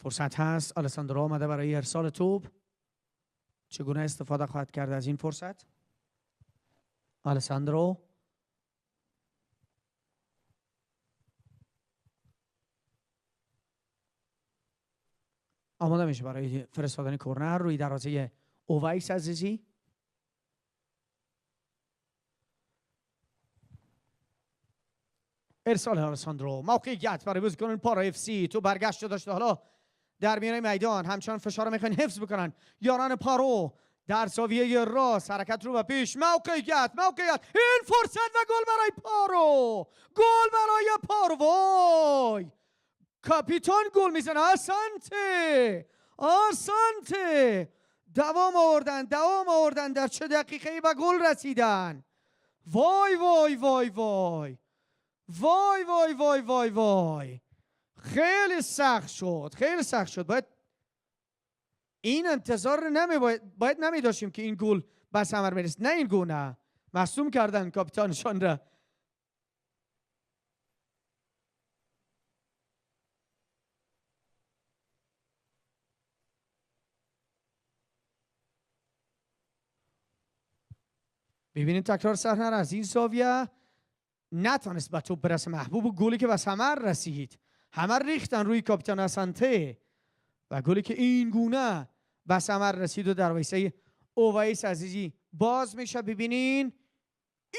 فرصت هست. آلساندرو آمده برای ارسال توپ. چگونه استفاده خواهد کرد از این فرصت؟ آلساندرو آماده میشه برای فرستادن کورنر روی دروازه اویس عزیزی. ارسال آلساندرو، موقعیت برای بازیکن پارو اف سی. تو برگشت داشته، حالا در میانه میدان همچنان فشار میخوان حفظ بکنن یاران پارو. در زاویه راست حرکت رو به پیش، موقعیت این فرصت و گل برای پارو، گل برای پارو. وای کاپیتان گل میزنه. آسانته دوام آوردن در چه دقیقه‌ای به گل رسیدن. وای وای وای وای وای وای وای وای وای خیلی سخت شد. باید این انتظار باید نمی داشتیم که این گل به ثمر برسه. نه این گونه مصدوم کردن کاپیتانشان را. ببینید تکرار صحنه را از این زاویه. نتونست به توپ برسه محبوب و گلی که به ثمر رسید. همه ریختن روی کاپیتان اسانته و گلی که این گونه به ثمر رسید و در ویسه اویس عزیزی باز میشه. ببینین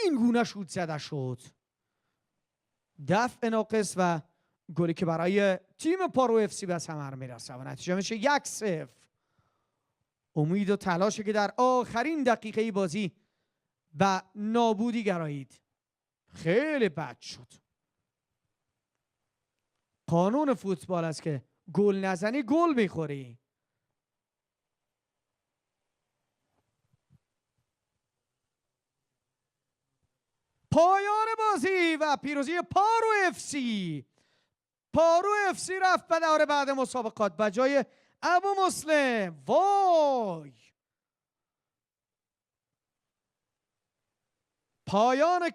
این گونه شوت زده شد. دفع ناقص و گلی که برای تیم پارو اف سی به ثمر میرسه و نتیجه میشه 1-0. امید و تلاشی که در آخرین دقیقه بازی به نابودی گرایید. خیلی بد شد. قانون فوتبال است که گل نزنی گل میخوری. پایان بازی و پیروزی پارو اف سی. پارو اف سی رفت به دور بعد مسابقات به جای ابو مسلم. وای پایان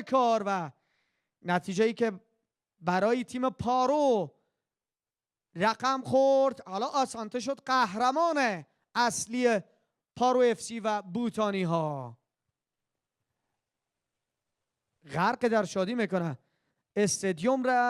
کار و نتیجه‌ای که برای تیم پارو رقم خورد. حالا آسانته شد قهرمان اصلی پارو اف سی و بوتانی ها. غرق در شادی میکنه استادیوم را.